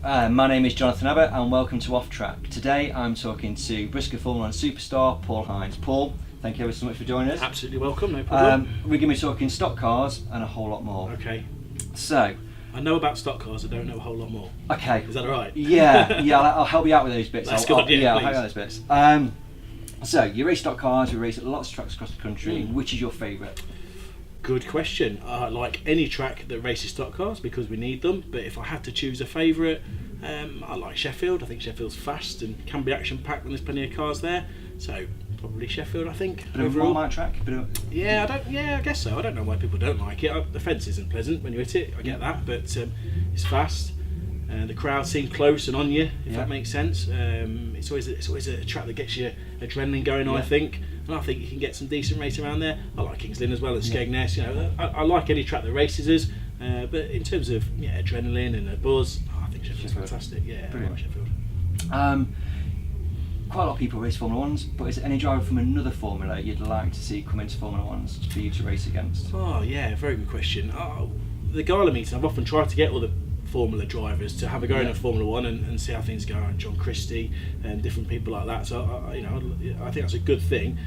My name is Jonathan Abbott and welcome to Off Track. Today I'm talking to BriSCA Formula 1 superstar Paul Hines. Paul, thank you ever so much for joining us. Absolutely welcome, no problem. We're going to be talking stock cars and a whole lot more. Okay. So, I know about stock cars, I don't know a whole lot more. Okay. Is that alright? Yeah, I'll help you out with those bits. That's I'll help please. you out with those bits. So, you race stock cars, you race at lots of tracks across the country. Which is your favourite? Good question. I like any track that races stock cars because we need them, but if I had to choose a favourite, I like Sheffield. I think Sheffield's fast and can be action packed when there's plenty of cars there, so probably Sheffield, I think. Bit of a Walmart track? Yeah, I guess so. I don't know why people don't like it. The fence isn't pleasant when you hit it, I get that, but it's fast. The crowd seem close and on you, if that makes sense. It's always a track that gets your adrenaline going, I think. And I think you can get some decent racing around there. I like Kings Lynn as well as Skegness. You know, I like any track that races us. But in terms of adrenaline and a buzz, I think Sheffield's fantastic. Yeah, brilliant. I like Sheffield. Quite a lot of people race Formula 1s, but is there any driver from another Formula you'd like to see come into Formula 1s for you to race against? Oh yeah, very good question. The Gala meeting, I've often tried to get all the Formula drivers to have a go in Formula 1 and see how things go, and John Christie and different people like that. So I think that's a good thing.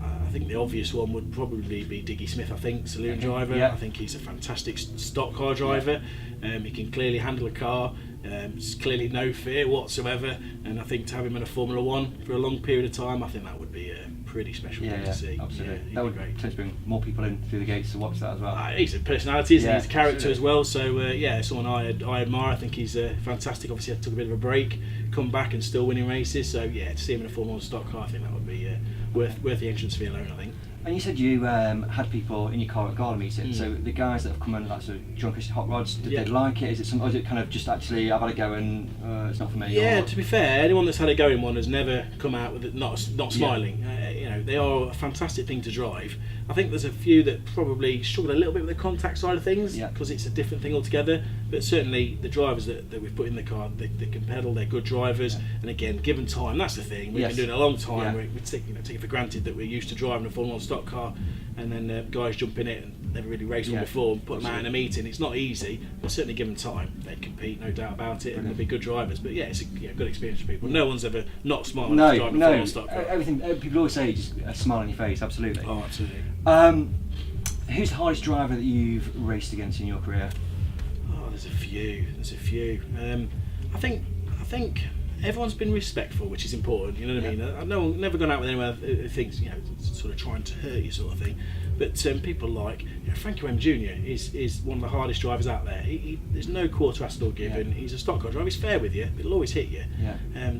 I think the obvious one would probably be Diggy Smith. I think saloon driver. I think he's a fantastic stock car driver. He can clearly handle a car. There's clearly no fear whatsoever, and I think to have him in a Formula 1 for a long period of time, I think that would be a pretty special thing to see. Absolutely. Yeah, that would potentially bring more people in through the gates to watch that as well. He's a personality, isn't he? He's a character absolutely. as well. So someone I admire. I think he's fantastic. Obviously, I took a bit of a break, come back and still winning races. So to see him in a Formula 1 stock car, I think that would be worth the entrance fee alone, I think. And you said you had people in your car at Gala meeting, so the guys that have come in, like sort of John Christie Hot Rods, did they like it? Or is it kind of just actually, I've had a go and it's not for me? Yeah, to be fair, anyone that's had a go in one has never come out with it not smiling. They are a fantastic thing to drive. I think there's a few that probably struggle a little bit with the contact side of things because it's a different thing altogether. But certainly the drivers that we've put in the car, they can pedal, they're good drivers. And again, given time, that's the thing. We've been doing it a long time. We take it for granted that we're used to driving a Formula 1 stock car, and then guys jump in it and never really raced one before and put them out in a meeting. It's not easy, but certainly given time, they'd compete, no doubt about it, and they'd be good drivers. But it's a good experience for people. No one's ever not smiled after driving a Formula 1 stock car. Everything people always say, just a smile on your face. Absolutely. Oh, absolutely. Who's the hardest driver that you've raced against in your career? Oh, there's a few. I think everyone's been respectful, which is important. You know what I mean? I've never gone out with anyone who thinks sort of trying to hurt you, sort of thing. But people like Frankie Wem Jr. is one of the hardest drivers out there. There's no quarter asked or given. He's a stock car driver. He's fair with you, but he'll always hit you.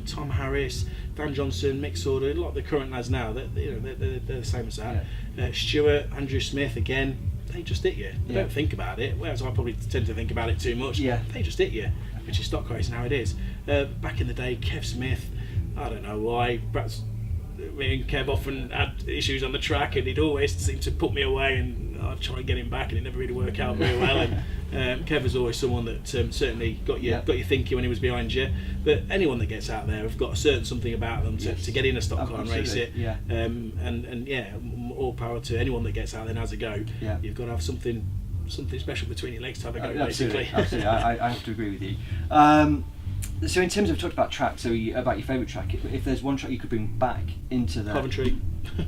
Tom Harris, Dan Johnson, Mick Sorder, a lot of the current lads now, they're the same as that. Stuart, Andrew Smith, again, they just hit you. They don't think about it, whereas I probably tend to think about it too much. They just hit you, which is stock racing how it is. Back in the day, Kev Smith, I don't know why, perhaps me and Kev often had issues on the track, and he'd always seem to put me away, and I'd try and get him back, and it never really worked out very well. And Kev was always someone that certainly got you thinking when he was behind you. But anyone that gets out there have got a certain something about them to get in a stock car and race it. All power to anyone that gets out there and has a go. You've got to have something special between your legs to have a go, basically. Absolutely. I have to agree with you. So in terms of talked about tracks, about your favourite track, if there's one track you could bring back into the Coventry.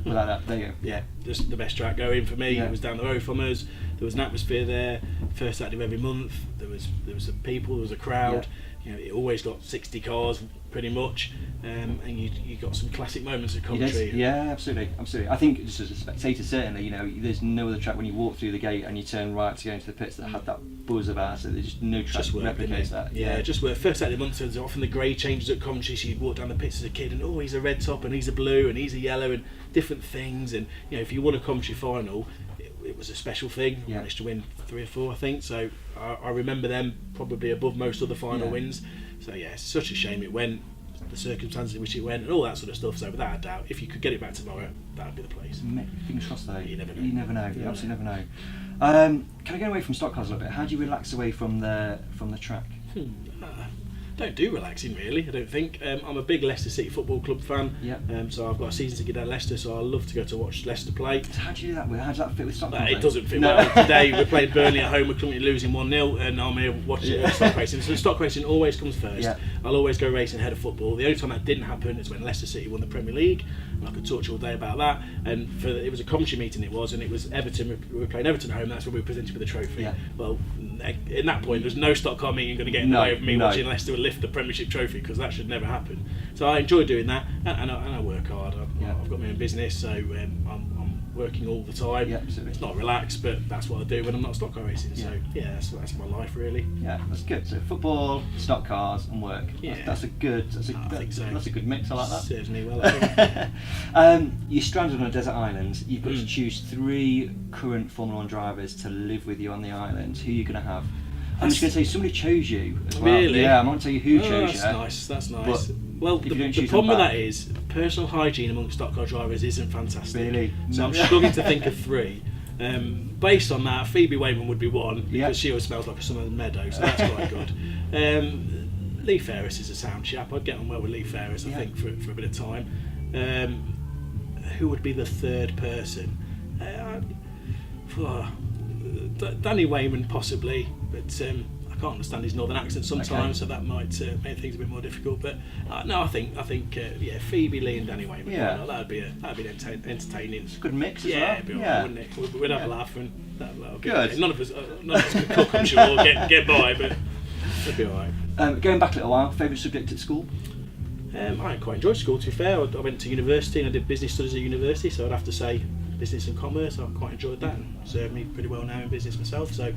Without that, there you go. Yeah, just the best track going for me. It was down the road from us. There was an atmosphere there. First Saturday of every month. There was the people. There was a crowd. It always got 60 cars pretty much, and you got some classic moments at Coventry. Absolutely. I think just as a spectator, certainly, there's no other track when you walk through the gate and you turn right to go into the pits that had that buzz about it. There's just no track that replicates that. Just where first Saturday of the month, there's often the grey changes at Coventry, so you'd walk down the pits as a kid and he's a red top and he's a blue and he's a yellow and different things, and if you won a Coventry final, it was a special thing. I managed to win 3 or 4, I think, so I remember them probably above most other final wins. So it's such a shame it went, the circumstances in which it went and all that sort of stuff. So without a doubt, if you could get it back tomorrow, that would be the place. Fingers crossed though. You never know. You absolutely never know. Can I get away from stock cars a little bit? How do you relax away from the track? don't do relaxing really. I don't think. I'm a big Leicester City Football Club fan. Yeah. So I've got a season ticket at Leicester, so I love to go to watch Leicester play. So how do you do that? How does that fit with stock? It doesn't fit well. Today we played Burnley at home. We're currently losing 1-0, and I'm here watching stock racing. So stock racing always comes first. Yeah. I'll always go racing ahead of football. The only time that didn't happen is when Leicester City won the Premier League. And I could talk to you all day about that. And it was a commentary meeting. And it was Everton. We were playing Everton at home. That's when we were presented with the trophy. Yeah. Well, in that point, there's no stock car meeting going to get in the way of me watching Leicester lift the Premiership trophy, because that should never happen. So I enjoy doing that, and I work hard. I've got my own business, so I'm working all the time. Yeah, absolutely. It's not relaxed, but that's what I do when I'm not stock car racing. Yeah. So yeah, that's my life really. Yeah, that's good. So football, stock cars, and work. Yeah. That's a good. I think so. That's a good mix. I like that. Serves me well, I think. You're stranded on a desert island. You've got to choose 3 current Formula 1 drivers to live with you on the island. Who are you going to have? I'm just going to say somebody chose you as well. Really? Yeah, I'm not going to tell you who chose you. That's nice. Well, the choose problem them with back- that is personal hygiene amongst stock car drivers isn't fantastic. Really? So I'm struggling to think of 3. Based on that, Phoebe Wayman would be one, because she always smells like a summer meadow, so that's quite good. Lee Ferris is a sound chap. I'd get on well with Lee Ferris, I think, for a bit of time. Who would be the 3rd person? Danny Wayman possibly, but I can't understand his northern accent sometimes, so that might make things a bit more difficult. But no, I think Phoebe, Lee, and Danny Wayman. Yeah. That'd be entertaining. It's a good mix as well. It'd be alright, wouldn't it? We'd have a laugh, and that'll be Good. okay. None of us could cook, I'm sure, or get by, but it'd be alright. Going back a little while, favourite subject at school? I quite enjoyed school, to be fair. I went to university and I did business studies at university, so I'd have to say business and commerce. I quite enjoyed that, and served me pretty well now in business myself, so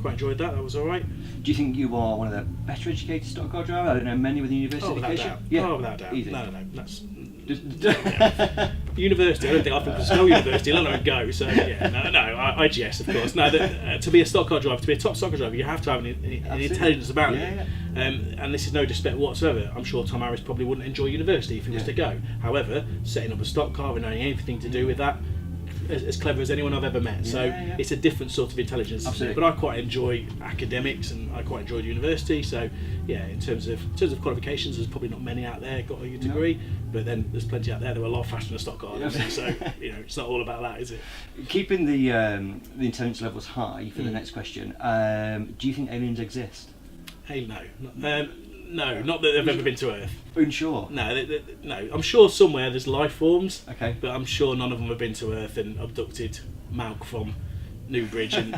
quite enjoyed that. That was alright. Do you think you are one of the better educated stock car drivers? I don't know many with university Without education. doubt. Yeah, Without doubt. Easy. No, that's university. I don't think I've been to no university, let alone go. So yeah, no, IGS of course. No, to be a stock car driver, to be a top stock car driver, you have to have an intelligence about it. And this is no disrespect whatsoever. I'm sure Tom Harris probably wouldn't enjoy university if he was to go. However, setting up a stock car and knowing anything to do with that, as clever as anyone I've ever met. So it's a different sort of intelligence. Absolutely. But I quite enjoy academics, and I quite enjoyed university. So yeah, in terms of qualifications, there's probably not many out there got a degree, but then there's plenty out there that were a lot faster than a stock car. So it's not all about that, is it? Keeping the intelligence levels high for the next question. Do you think aliens exist? Hey, no, not that they've ever been to Earth. Unsure. No, no. I'm sure somewhere there's life forms. Okay. But I'm sure none of them have been to Earth and abducted Malk from Newbridge and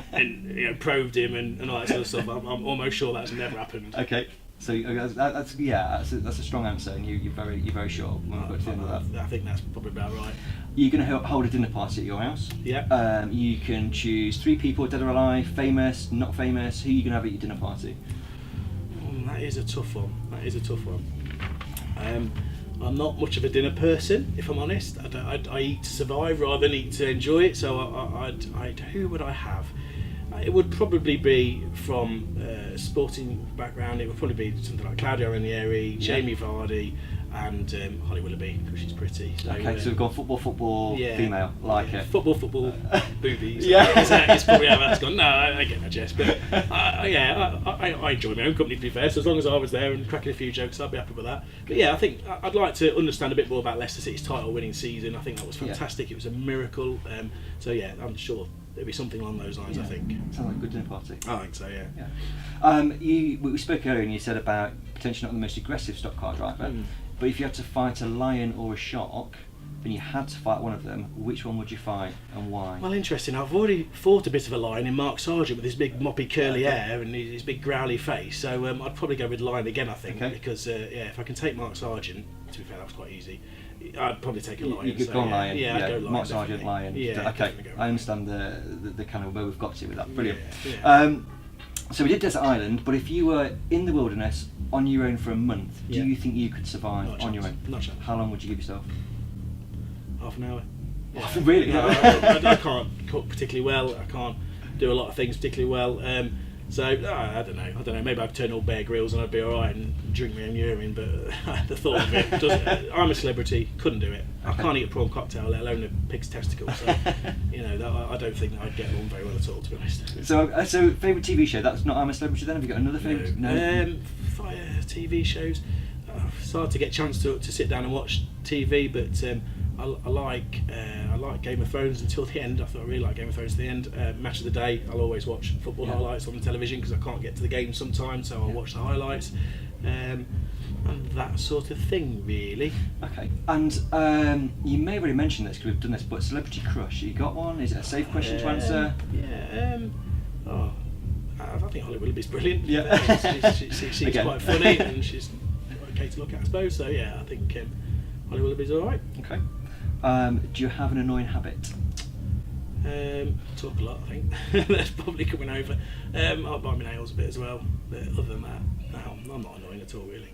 probed him and all that sort of stuff. I'm almost sure that's never happened. Okay. So that's a strong answer, and you're very sure when we got to the end of that. I think that's probably about right. You're going to hold a dinner party at your house. Yeah. You can choose 3 people, dead or alive, famous, not famous. Who are you going to have at your dinner party? That is a tough one. I'm not much of a dinner person, if I'm honest. I eat to survive rather than eat to enjoy it. So who would I have? It would probably be from a sporting background. It would probably be something like Claudio Ranieri, Jamie Vardy, and Holly Willoughby, because she's pretty. So, Okay, so we've got football, female, it. Football, boobies. Yeah. It's probably how that's gone. No, I get that, Jess. But I enjoy my own company, to be fair. So as long as I was there and cracking a few jokes, I'd be happy with that. But yeah, I think I'd like to understand a bit more about Leicester City's title-winning season. I think that was fantastic. It was a miracle. So yeah, I'm sure there'll be something along those lines. I think. Sounds like a good dinner party. I think so. Yeah. We spoke earlier, and you said about potentially not the most aggressive stock car driver. But if you had to fight a lion or a shark, and you had to fight one of them, which one would you fight and why? Well, interesting. I've already fought a bit of a lion in Mark Sargent with his big moppy curly hair and his big growly face. So I'd probably go with lion again, I think, because if I can take Mark Sargent, to be fair, that was quite easy. I'd probably take a lion. You could go lion. Yeah, I'd go lion. Mark Sargent, lion. Yeah, okay. I understand the kind of where we've got to with that. Brilliant. Yeah. So we did Desert Island, but if you were in the wilderness on your own for a month, do you think you could survive on your own? Not a chance. How long would you give yourself? Half an hour. Yeah. Really? No, I can't cook particularly well. I can't do a lot of things particularly well. So I don't know. Maybe I'd turn all Bear Grylls and I'd be all right and drink my own urine. But the thought of it doesn't. I'm a celebrity. Couldn't do it. I can't eat a prawn cocktail, let alone a pig's testicle. So I don't think that I'd get along very well at all, to be honest. So favourite TV show? That's not I'm a Celebrity. Then have you got another favourite? No. TV shows. It's hard to get a chance to sit down and watch TV, but I like Game of Thrones until the end. I thought I really liked Game of Thrones to the end. Match of the day, I'll always watch football highlights on the television because I can't get to the game sometimes, so I'll watch the highlights. And that sort of thing, really. Okay. And you may have already mentioned this because we've done this, but celebrity crush, you got one? Is it a safe question to answer? Yeah. I think Holly Willoughby's brilliant. Yeah. She's quite funny and she's okay to look at, I suppose. So yeah, I think Holly Willoughby's all right. Okay. Do you have an annoying habit? Talk a lot, I think. That's probably coming over. I'll bite my nails a bit as well. But other than that, no, I'm not annoying at all, really.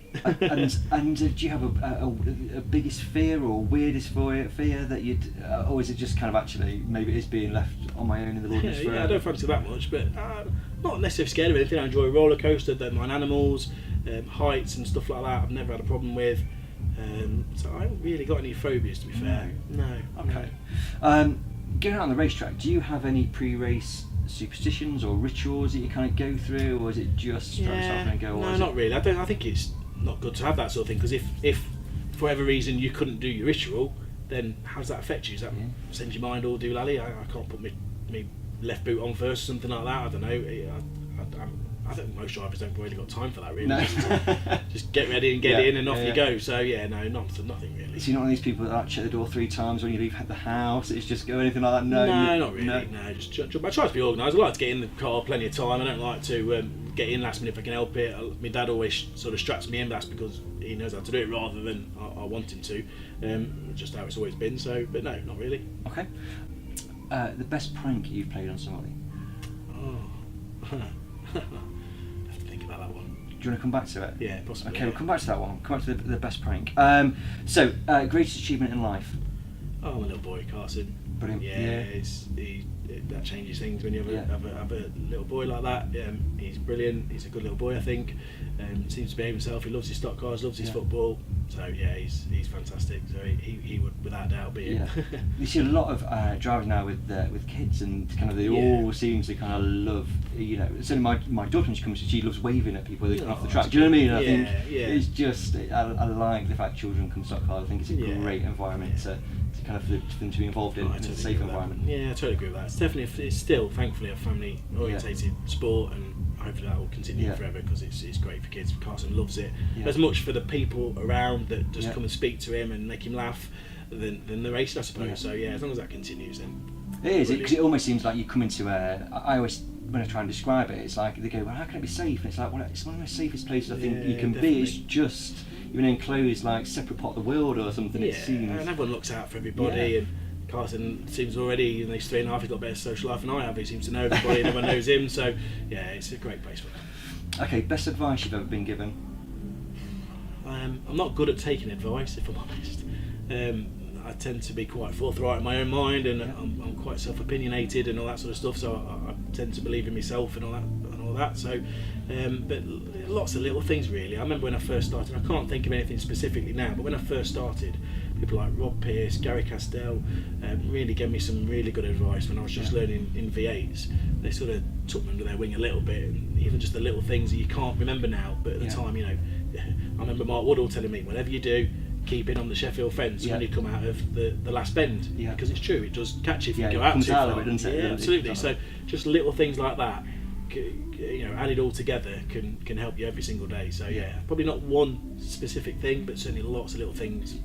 and do you have a biggest fear or weirdest fear that you'd, or is it just kind of actually maybe it is being left on my own in the wilderness forever? Yeah, I don't fancy that much, but not necessarily scared of anything. I enjoy a roller coaster, don't mind animals, heights and stuff like that. I've never had a problem with. So I haven't really got any phobias, to be fair. No. Okay. Going out on the racetrack, do you have any pre-race superstitions or rituals that you kind of go through, or is it just strap yourself in and go? No, not really. I think it's not good to have that sort of thing, because if for whatever reason you couldn't do your ritual, then how does that affect you? Does that send your mind all doolally? I can't put my left boot on first or something like that. I don't know. I think most drivers don't really got time for that, really. No. Just get ready and get in and off you go. So yeah, no, nothing really. So you're not one of these people that like check the door 3 times when you leave the house? It's just go anything like that? No, not really. No, just I try to be organised. I like to get in the car plenty of time. I don't like to get in last minute if I can help it. My dad always sort of straps me in. That's because he knows how to do it rather than I want him to. Just how it's always been. So, but no, not really. Okay. The best prank you've played on somebody? Oh. Have to think about that one. Do you want to come back to it? Yeah, possibly. Okay, we'll come back to that one. Come back to the best prank. So, greatest achievement in life? Oh, my little boy, Carson. Brilliant. Yeah. That changes things when you have a little boy like that. He's brilliant. He's a good little boy, I think. Seems to behave himself. He loves his stock cars, loves his football. So yeah, he's fantastic. So he would without doubt be. Yeah. You see a lot of drivers now with kids, and kind of they all seem to kind of love. You know, certainly my daughter when she comes, she loves waving at people that come off the track. Do you know what I mean? I think it's just I like the fact children come stock cars. I think it's a great environment to kind of for them to be involved in. It's a safe environment. Yeah, I totally agree with that. It's still thankfully a family orientated sport, and hopefully that will continue forever because it's great for kids. Carson loves it as much for the people around that just come and speak to him and make him laugh than the racing, I suppose. So yeah, as long as that continues, then it is. Because it almost seems like you come into I always, when I try and describe it, it's like they go, well, how can it be safe? And it's like, well, it's one of the safest places I think you can be. It's just you're in an enclosed, like, separate part of the world or something. It seems. And everyone looks out for everybody. And Carson seems already, he's 3.5, he's got a better social life than I have. He seems to know everybody and everyone knows him. So yeah, it's a great place for him. Okay, best advice you've ever been given? I'm not good at taking advice, if I'm honest. I tend to be quite forthright in my own mind, and I'm quite self-opinionated and all that sort of stuff. So I tend to believe in myself and all that. So, but lots of little things really. I remember when I first started. I can't think of anything specifically now, but when I first started, people like Rob Pearce, Gary Castell, really gave me some really good advice when I was just learning in V8s. They sort of took me under their wing a little bit, and even just the little things that you can't remember now, but at the time, you know, I remember Mark Woodall telling me, whatever you do, keep it on the Sheffield fence when you come out of the last bend, because it's true, it does catch you if you go out too far. Yeah, absolutely. So just little things like that, you know, added all together can help you every single day. So yeah, probably not one specific thing, but certainly lots of little things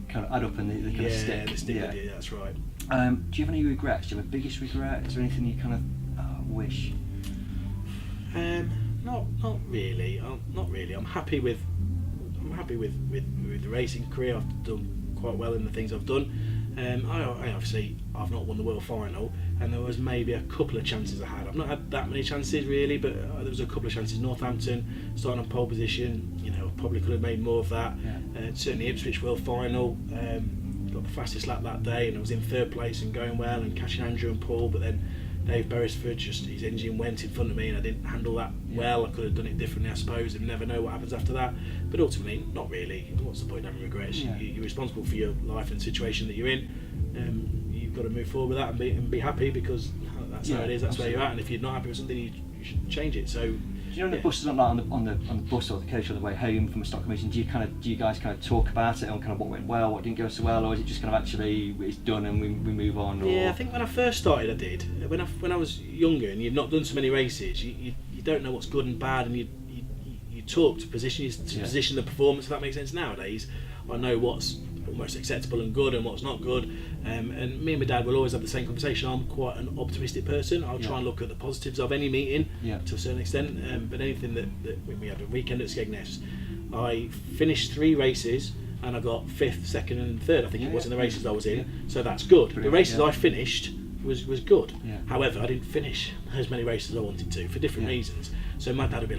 kind of add up and they kind of stick. They stick with you, that's right. Do you have any regrets? Do you have a biggest regret? Is there anything you kind of wish? Not really. Not really. I'm happy with the racing career. I've done quite well in the things I've done. I've not won the world final, and there was maybe a couple of chances I had. I've not had that many chances really, but there was a couple of chances. Northampton, starting on pole position, you know, probably could have made more of that. Certainly Ipswich world final, got the fastest lap that day, and I was in third place and going well and catching Andrew and Paul, but then Dave Beresford, just his engine went in front of me and I didn't handle that well. I could have done it differently, I suppose, and never know what happens after that. But ultimately, not really. What's the point of having regrets? You're responsible for your life and situation that you're in. You've got to move forward with that and be happy, because that's how it is, that's where you're at. And if you're not happy with something, you should change it. So Do you know on the buses, on the bus or the coach on the way home from a stock competition, do you guys kind of talk about it and kind of what went well, what didn't go so well, or is it just kind of actually it's done and we move on? Or? Yeah, I think when I first started, I did. When I was younger and you've not done so many races, you don't know what's good and bad, and you talk to position the performance. If that makes sense. Nowadays, I know what's almost acceptable and good and what's not good. And me and my dad will always have the same conversation. I'm quite an optimistic person. I'll try and look at the positives of any meeting to a certain extent. But anything that we had a weekend at Skegness, I finished 3 races and I got 5th, 2nd and 3rd. I think it was in the races I was in. So that's good. Brilliant. The races I finished was good. However, I didn't finish as many races as I wanted to for different reasons. So my dad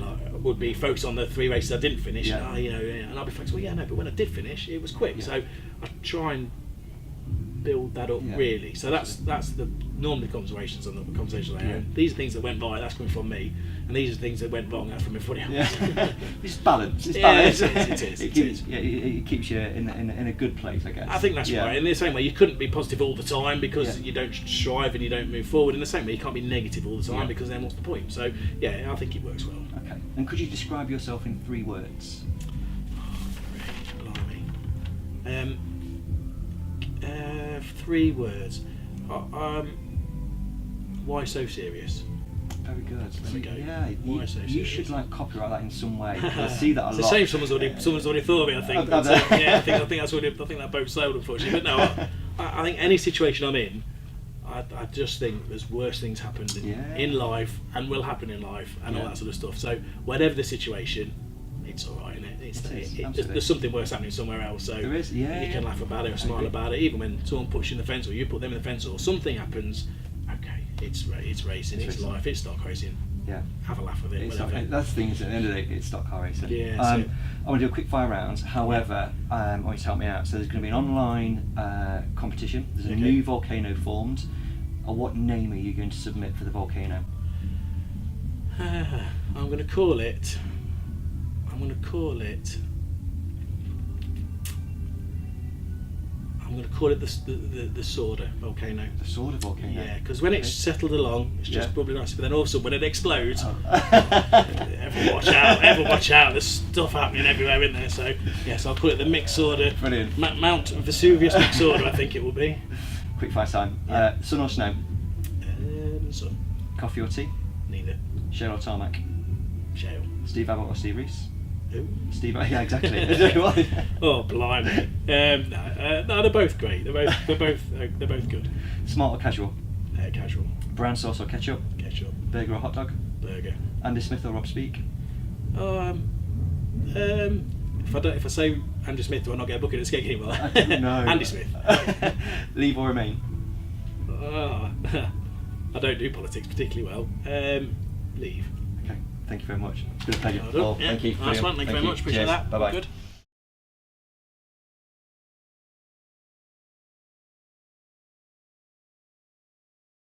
would be focused on the 3 races I didn't finish, and I'd be focused. Well, but when I did finish, it was quick. So I try and build that up really. So that's the normally conversations on the conversations I have. These are things that went right. That's coming from me, and these are things that went wrong. That's from everybody else. It's balance. It's balance. It keeps you in a good place, I guess. I think that's right. In the same way, you couldn't be positive all the time because you don't strive and you don't move forward. In the same way, you can't be negative all the time because then what's the point? So I think it works well. Okay. And could you describe yourself in 3 words? Blimey. 3 words. Why so serious? Very good. There we go. Yeah, Why so serious? You should copyright that in some way. I see that a lot. It's a shame someone's already thought of it. I think. But, I think that boat's sailed, unfortunately. But no, I think any situation I'm in, I just think there's worse things happen in life and will happen in life and all that sort of stuff. So whatever the situation, it's all right, isn't it? There's something worse happening somewhere else. So there is, you can laugh about it or smile about it. Even when someone puts you in the fence or you put them in the fence or something happens, okay, it's racing, it's life, it's stock racing. Yeah. Have a laugh with it. That's the thing, at the end of the day, it's stock car racing. Yeah, I want to do a quick fire round. However, I want you to help me out. So there's going to be an online competition. There's a new volcano formed. What name are you going to submit for the volcano? I'm going to call it. I'm going to call it the Sorda volcano. The Sorda volcano. Yeah, because when it's settled along, it's just bubbling nice. But then all of a sudden, when it explodes, everyone watch out! There's stuff happening everywhere in there. So yes, I'll call it the Mixed Sorda. Brilliant. Mount Vesuvius Mixed Sorda, I think it will be. Quick fire time. Sun or snow? Sun. Coffee or tea? Neither. Shale or tarmac? Shale. Steve Abbott or Steve Reese? Who? Steve, yeah, exactly. Oh, blimey! No, they're both great. They're both good. Smart or casual? Casual. Brown sauce or ketchup? Ketchup. Burger or hot dog? Burger. Andy Smith or Rob Speak? If I say Andy Smith, do I not get a booking at Skate anymore? No. Andy Smith. Leave or remain? I don't do politics particularly well. Leave. Okay. Thank you very much. It's been a pleasure. Well, Thank you. Nice one. Thank you very much. Appreciate that. Bye bye. Good.